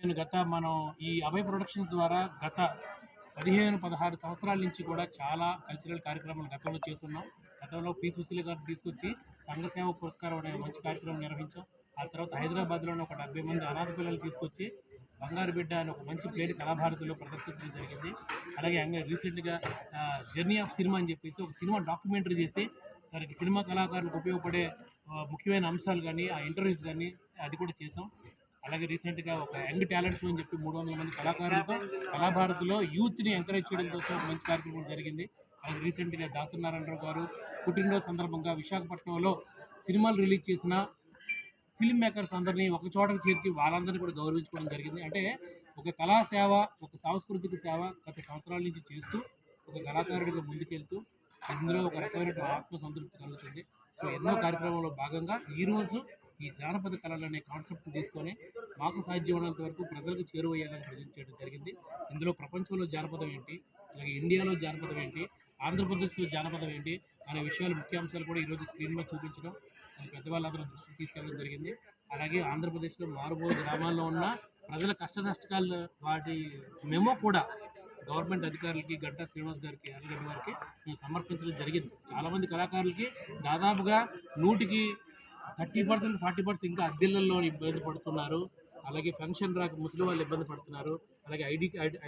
నేను మనం ఈ అభయ్ ప్రొడక్షన్స్ ద్వారా గత 15-16 సంవత్సరాల నుంచి కూడా చాలా కల్చరల్ కార్యక్రమాలు గతంలో చేస్తున్నాం. గతంలో పి. సుశీల గారిని తీసుకొచ్చి సంఘసేవ పురస్కారం అనే మంచి కార్యక్రమం నిర్వహించాం. ఆ తర్వాత హైదరాబాద్‌లోనే ఒక 70 మంది అనాథ పిల్లలు తీసుకొచ్చి బంగారు బిడ్డ అనే ఒక మంచి ప్లేని కళాభారతిలో ప్రదర్శించడం జరిగింది. అలాగే రీసెంట్‌గా 'జర్నీ ఆఫ్ సినిమా' అని చెప్పేసి ఒక సినిమా డాక్యుమెంటరీ చేసి దానికి సినిమా కళాకారులకు ఉపయోగపడే ముఖ్యమైన అంశాలు కానీ, ఆ ఇంటర్వ్యూస్ కానీ అది కూడా చేసాం. అలాగే రీసెంట్‌గా ఒక యంగ్ టాలెంట్ షో అని చెప్పి 300 మంది కళాకారులతో కళాభారతిలో యూత్‌ని ఎంకరేజ్ చేయడం కోసం ఒక మంచి కార్యక్రమం జరిగింది. అలాగే రీసెంట్‌గా దాసనారాయణరావు గారు పుట్టినరోజు సందర్భంగా విశాఖపట్నంలో సినిమాలు రిలీజ్ చేసిన ఫిల్మ్ మేకర్స్ అందరినీ ఒక చోటకు చేర్చి వాళ్ళందరినీ కూడా గౌరవించుకోవడం జరిగింది. అంటే ఒక కళా సేవ, ఒక సాంస్కృతిక సేవ గత సంవత్సరాల నుంచి చేస్తూ ఒక కళాకారుడిగా ముందుకెళ్తూ ఇందులో ఒక రకమైన ఆత్మసంతృప్తి కలుగుతుంది. సో ఎన్నో కార్యక్రమంలో భాగంగా ఈరోజు ఈ జానపద కళలు అనే కాన్సెప్ట్ తీసుకొని మాకు సాధ్యమైనంత వరకు ప్రజలకు చేరువయ్యాలని ప్రజెంట్ చేయడం జరిగింది. ఇందులో ప్రపంచంలో జానపదం ఏంటి, అలాగే ఇండియాలో జానపదం ఏంటి, ఆంధ్రప్రదేశ్లో జానపదం ఏంటి అనే విషయాలు ముఖ్యాంశాలు కూడా ఈరోజు స్క్రీన్ మీద చూపించడం, అది పెద్దవాళ్ళందరూ దృష్టికి తీసుకెళ్ళడం జరిగింది. అలాగే ఆంధ్రప్రదేశ్లో మారుమూల గ్రామాల్లో ఉన్న ప్రజల కష్ట నష్టాలు వాటి మెమో కూడా గవర్నమెంట్ అధికారులకి గంటా శ్రీనివాస్ గారికి, యాదగిరి గారికి మేము సమర్పించడం జరిగింది. చాలామంది కళాకారులకి దాదాపుగా 100కి 30%, 40% ఇంకా అద్దెళ్లలో ఇబ్బంది పడుతున్నారు. అలాగే ఫంక్షన్ రాక ముసలి వాళ్ళు ఇబ్బంది పడుతున్నారు. అలాగే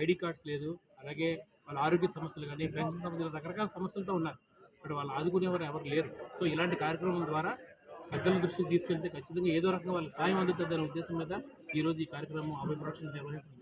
ఐడి కార్డ్స్ లేదు. అలాగే వాళ్ళ ఆరోగ్య సమస్యలు కానీ, పెన్షన్ సమస్యలు, రకరకాల సమస్యలతో ఉన్నారు. బట్ వాళ్ళు ఆదుకునేవారు ఎవరు లేరు. సో ఇలాంటి కార్యక్రమం ద్వారా పెద్దల దృష్టికి తీసుకెళ్తే ఖచ్చితంగా ఏదో రకంగా వాళ్ళకి సాయం అందుతుందనే ఉద్దేశం మీద ఈరోజు ఈ కార్యక్రమం అభయ ప్రొడక్షన్స్ నిర్వహించడం జరిగింది.